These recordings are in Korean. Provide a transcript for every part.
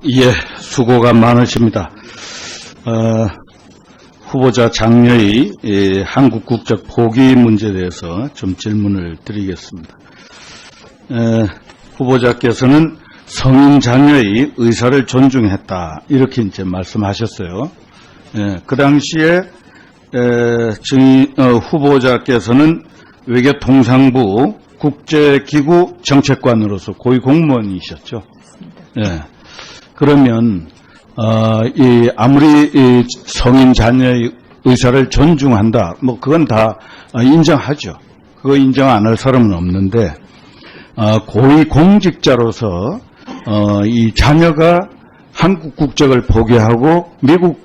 예, 수고가 많으십니다. 후보자 장녀의 한국 국적 포기 문제에 대해서 좀 질문을 드리겠습니다. 후보자께서는 성인 자녀의 의사를 존중했다, 이렇게 이제 말씀하셨어요. 그 당시에 후보자께서는 외교통상부 국제기구 정책관으로서 고위 공무원이셨죠. 그러면 아무리 성인 자녀의 의사를 존중한다, 뭐 그건 다 인정하죠. 그거 인정 안 할 사람은 없는데, 고위 공직자로서 이 자녀가 한국 국적을 포기하고 미국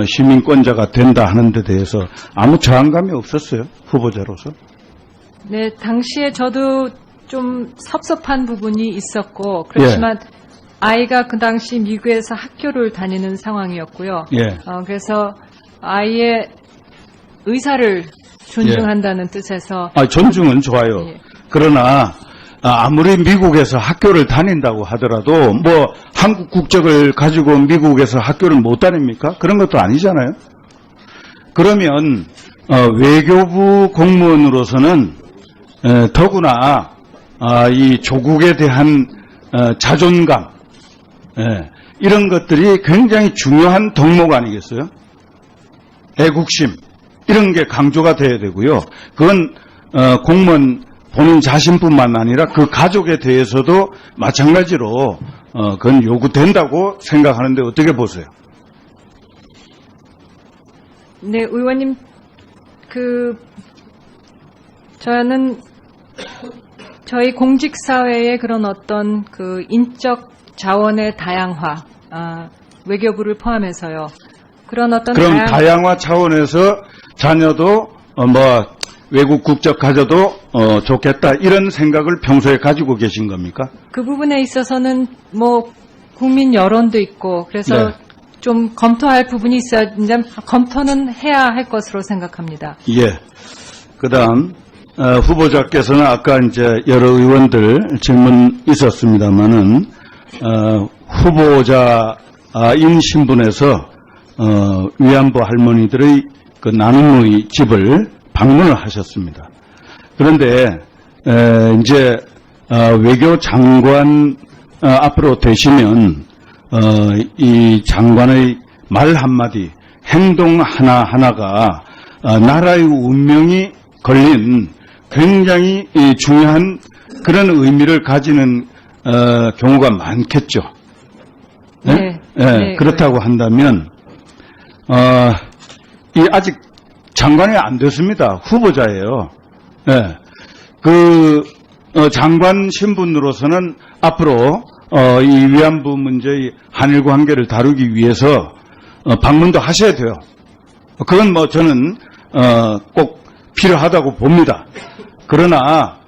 시민권자가 된다 하는 데 대해서 아무 저항감이 없었어요, 후보자로서? 네, 당시에 저도 좀 섭섭한 부분이 있었고, 그렇지만 아이가 그 당시 미국에서 학교를 다니는 상황이었고요. 그래서 아이의 의사를 존중한다는 뜻에서. 존중은 좋아요. 그러나 아무리 미국에서 학교를 다닌다고 하더라도 뭐 한국 국적을 가지고 미국에서 학교를 못 다닙니까? 그런 것도 아니잖아요. 그러면 외교부 공무원으로서는 더구나 이 조국에 대한 자존감, 이런 것들이 굉장히 중요한 덕목 아니겠어요? 애국심, 이런 게 강조가 돼야 되고요. 그건 공무원 본인 자신뿐만 아니라 그 가족에 대해서도 마찬가지로 그건 요구된다고 생각하는데 어떻게 보세요? 네, 의원님, 저는 저희 공직사회의 그런 어떤 인적 자원의 다양화, 외교부를 포함해서요. 그런 어떤 그럼 다양화 차원에서 자녀도 외국 국적 가져도 좋겠다, 이런 생각을 평소에 가지고 계신 겁니까? 그 부분에 있어서는 뭐 국민 여론도 있고 그래서 좀 검토할 부분이 있어야, 이제 검토는 해야 할 것으로 생각합니다. 그다음 후보자께서는 아까 이제 여러 의원들 질문 있었습니다만은 후보자인 신분에서 위안부 할머니들의 그 나눔의 집을 방문을 하셨습니다. 그런데 이제 외교장관 앞으로 되시면 이 장관의 말 한마디, 행동 하나하나가 나라의 운명이 걸린 굉장히 중요한 그런 의미를 가지는 경우가 많겠죠. 그렇다고 한다면 아직 장관이 안 됐습니다. 후보자예요. 장관 신분으로서는 앞으로 이 위안부 문제의 한일 관계를 다루기 위해서 방문도 하셔야 돼요. 그건 뭐 저는 꼭 필요하다고 봅니다. 그러나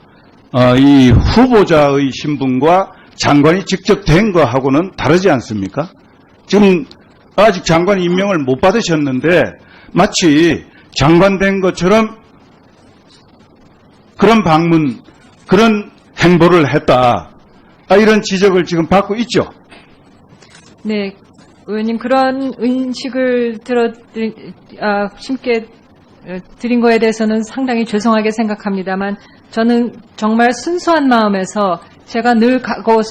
이 후보자의 신분과 장관이 직접 된 거하고는 다르지 않습니까? 지금 아직 장관 임명을 못 받으셨는데 마치 장관 된 것처럼 그런 방문, 그런 행보를 했다, 이런 지적을 지금 받고 있죠. 네, 의원님, 그런 인식을 심게 드린 거에 대해서는 상당히 죄송하게 생각합니다만, 저는 정말 순수한 마음에서 제가 늘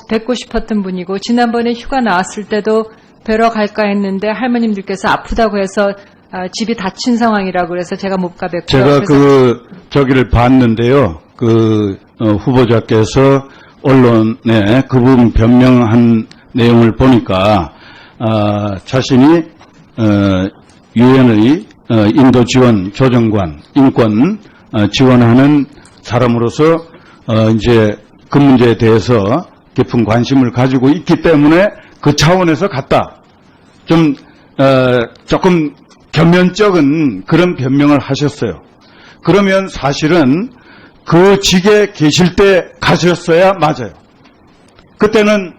뵙고 싶었던 분이고, 지난번에 휴가 나왔을 때도 뵈러 갈까 했는데 할머님들께서 아프다고 해서 집이 닫힌 상황이라고 그래서 제가 못 가뵙고요. 제가 저기를 봤는데요. 후보자께서 언론에 그 부분 변명한 내용을 보니까 자신이 유엔의 인도 지원 조정관, 인권 지원하는 사람으로서 이제 그 문제에 대해서 깊은 관심을 가지고 있기 때문에 그 차원에서 갔다, 조금 겸연쩍은 그런 변명을 하셨어요. 그러면 사실은 그 직에 계실 때 가셨어야 맞아요. 그때는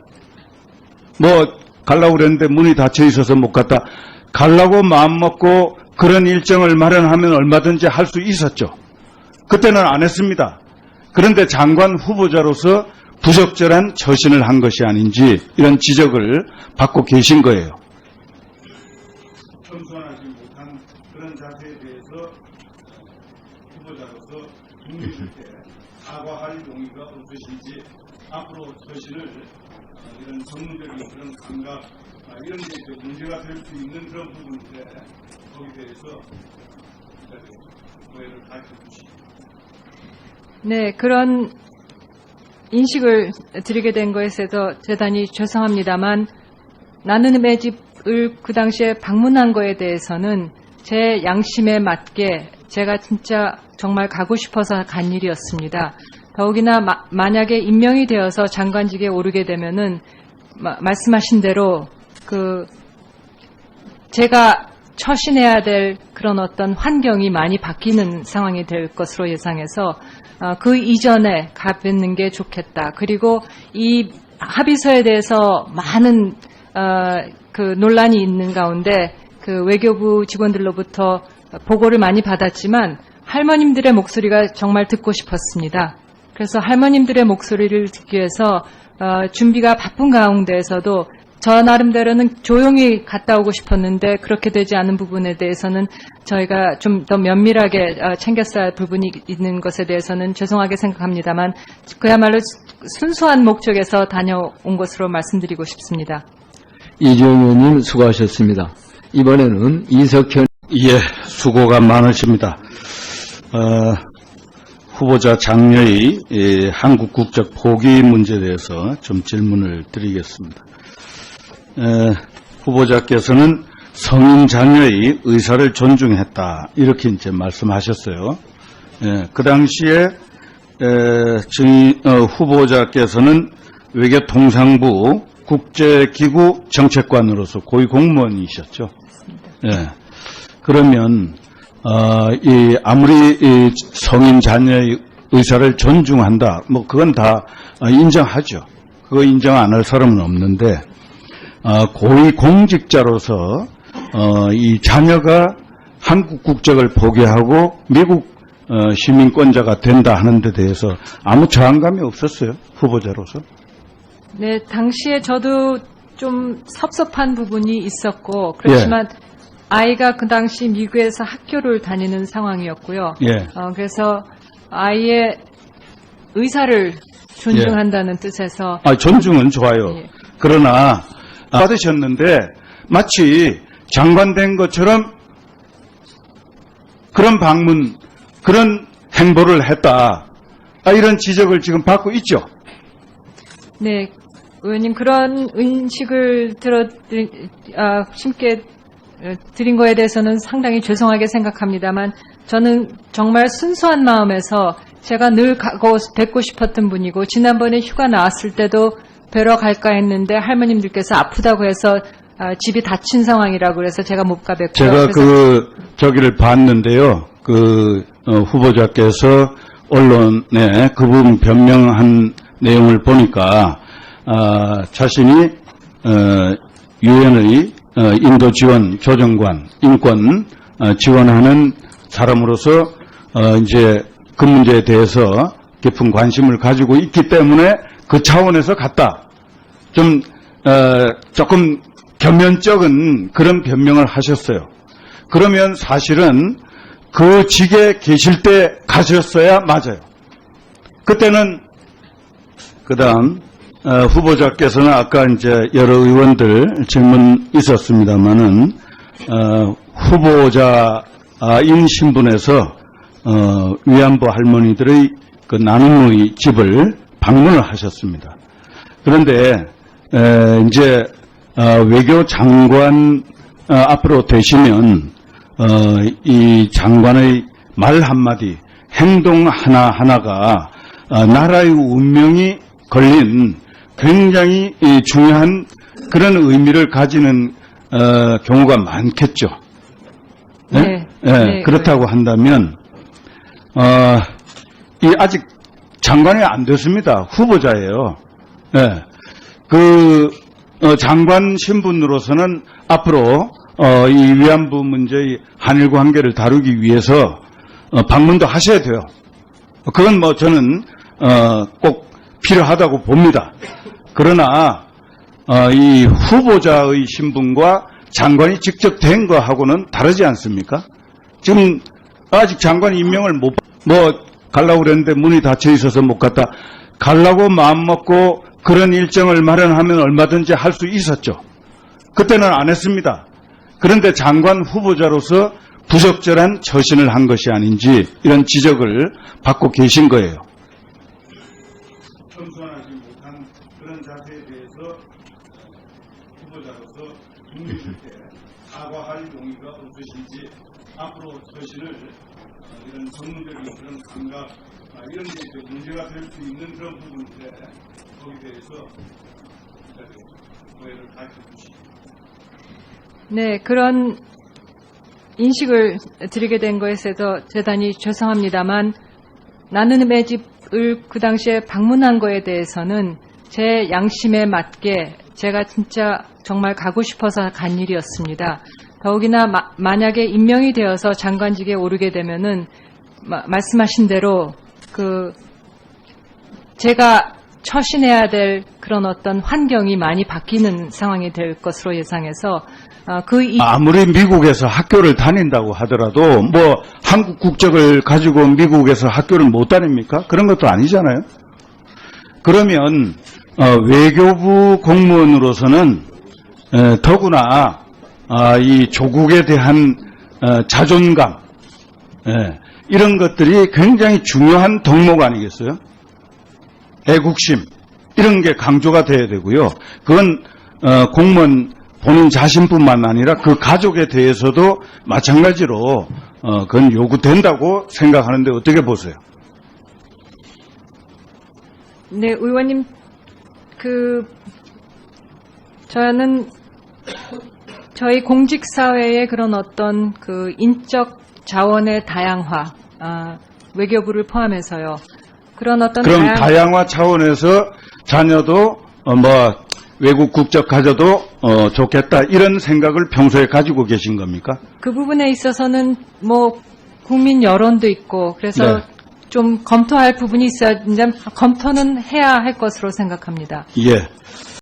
가려고 그랬는데 문이 닫혀 있어서 못 갔다. 가려고 마음먹고 그런 일정을 마련하면 얼마든지 할 수 있었죠. 그때는 안 했습니다. 그런데 장관 후보자로서 부적절한 처신을 한 것이 아닌지 이런 지적을 받고 계신 거예요. 겸손하지 못한 그런 자세에 대해서 후보자로서 국민들께 사과할 용의가 없으신지 앞으로 처신을 이런 전문적인 그런 감각 이런 게 이제 문제가 될 수 있는 그런 부분인데 거기에 대해서 오해를 가르쳐 주시기. 네, 그런 인식을 드리게 된 것에 대단히 죄송합니다만 나눔의 집을 그 당시에 방문한 거에 대해서는 제 양심에 맞게 제가 진짜 정말 가고 싶어서 간 일이었습니다. 더욱이나 만약에 임명이 되어서 장관직에 오르게 되면은 말씀하신 대로 제가 처신해야 될 그런 어떤 환경이 많이 바뀌는 상황이 될 것으로 예상해서 그 이전에 가뵙는 게 좋겠다. 그리고 이 합의서에 대해서 많은 논란이 있는 가운데 외교부 직원들로부터 보고를 많이 받았지만 할머님들의 목소리가 정말 듣고 싶었습니다. 그래서 할머님들의 목소리를 듣기 위해서 준비가 바쁜 가운데에서도 저 나름대로는 조용히 갔다 오고 싶었는데 그렇게 되지 않은 부분에 대해서는 저희가 좀 더 면밀하게 챙겼어야 할 부분이 있는 것에 대해서는 죄송하게 생각합니다만 그야말로 순수한 목적에서 다녀온 것으로 말씀드리고 싶습니다. 이재용 의원님 수고하셨습니다. 이번에는 이석현. 예, 수고가 많으십니다. 후보자 장녀의 한국 국적 포기 문제에 대해서 좀 질문을 드리겠습니다. 후보자께서는 성인 자녀의 의사를 존중했다 이렇게 이제 말씀하셨어요. 그 당시에 후보자께서는 외교통상부 국제기구 정책관으로서 고위 공무원이셨죠. 그러면 아무리 성인 자녀의 의사를 존중한다, 뭐 그건 다 인정하죠. 그거 인정 안 할 사람은 없는데 고위 공직자로서 이 자녀가 한국 국적을 포기하고 미국 시민권자가 된다 하는 데 대해서 아무 저항감이 없었어요, 후보자로서? 네, 당시에 저도 좀 섭섭한 부분이 있었고 그렇지만 아이가 그 당시 미국에서 학교를 다니는 상황이었고요. 그래서 아이의 의사를 존중한다는 뜻에서 존중은 좋아요. 그러나 받으셨는데 마치 장관 된 것처럼 그런 방문, 그런 행보를 했다. 이런 지적을 지금 받고 있죠. 네, 의원님 그런 인식을 심게 드린 거에 대해서는 상당히 죄송하게 생각합니다만 저는 정말 순수한 마음에서 제가 늘 가고 뵙고 싶었던 분이고 지난번에 휴가 나왔을 때도 뵈러 갈까 했는데 할머님들께서 아프다고 해서 집이 닫힌 상황이라고 그래서 제가 못 가뵙고요. 제가 저기를 봤는데요. 후보자께서 언론에 그 부분 변명한 내용을 보니까 자신이 유엔의 인도 지원 조정관 인권 지원하는 사람으로서 이제 그 문제에 대해서 깊은 관심을 가지고 있기 때문에 그 차원에서 갔다. 조금 겸연쩍은 그런 변명을 하셨어요. 그러면 사실은 그 직에 계실 때 가셨어야 맞아요. 그때는 그다음 후보자께서는 아까 이제 여러 의원들 질문 있었습니다만은 후보자인 신분에서 위안부 할머니들의 그 나눔의 집을 방문을 하셨습니다. 그런데 이제 외교 장관 앞으로 되시면 이 장관의 말 한마디, 행동 하나하나가 나라의 운명이 걸린 굉장히 중요한 그런 의미를 가지는 경우가 많겠죠. 네? 네, 그렇다고 한다면 아직 장관이 안 됐습니다. 후보자예요. 장관 신분으로서는 앞으로 이 위안부 문제의 한일 관계를 다루기 위해서 방문도 하셔야 돼요. 그건 저는 꼭 필요하다고 봅니다. 그러나 이 후보자의 신분과 장관이 직접 된 거하고는 다르지 않습니까? 지금 아직 장관 임명을 가려고 그랬는데 문이 닫혀 있어서 못 갔다. 가려고 마음먹고 그런 일정을 마련하면 얼마든지 할 수 있었죠. 그때는 안 했습니다. 그런데 장관 후보자로서 부적절한 처신을 한 것이 아닌지 이런 지적을 받고 계신 거예요. 겸손하지 못한 그런 자세에 대해서 후보자로서 국민들께 사과할 용의가 없으신지 앞으로 처신을 이런 전문적인 그런 감각 이런 게 문제가 될 수 있는 그런 부분인데 거기에 대해서 오해를 가르쳐 주시죠. 네, 그런 인식을 드리게 된 것에 대해서 대단히 죄송합니다만 나눔의 집을 그 당시에 방문한 거에 대해서는 제 양심에 맞게 제가 진짜 정말 가고 싶어서 간 일이었습니다. 더욱이나 만약에 임명이 되어서 장관직에 오르게 되면은 말씀하신 대로 제가 처신해야 될 그런 어떤 환경이 많이 바뀌는 상황이 될 것으로 예상해서 아무리 미국에서 학교를 다닌다고 하더라도 한국 국적을 가지고 미국에서 학교를 못 다닙니까? 그런 것도 아니잖아요. 그러면 외교부 공무원으로서는 더구나 이 조국에 대한 자존감 이런 것들이 굉장히 중요한 덕목 아니겠어요? 애국심 이런 게 강조가 돼야 되고요. 그건 공무원 본인 자신뿐만 아니라 그 가족에 대해서도 마찬가지로 그건 요구된다고 생각하는데 어떻게 보세요? 네, 의원님, 저는 저희 공직사회의 그런 어떤 인적 자원의 다양화, 외교부를 포함해서요. 그런 어떤 그럼 다양화 차원에서 자녀도 외국 국적 가져도 좋겠다 이런 생각을 평소에 가지고 계신 겁니까? 그 부분에 있어서는 국민 여론도 있고 그래서 네. 좀 검토할 부분이 있어야 검토는 해야 할 것으로 생각합니다. 예.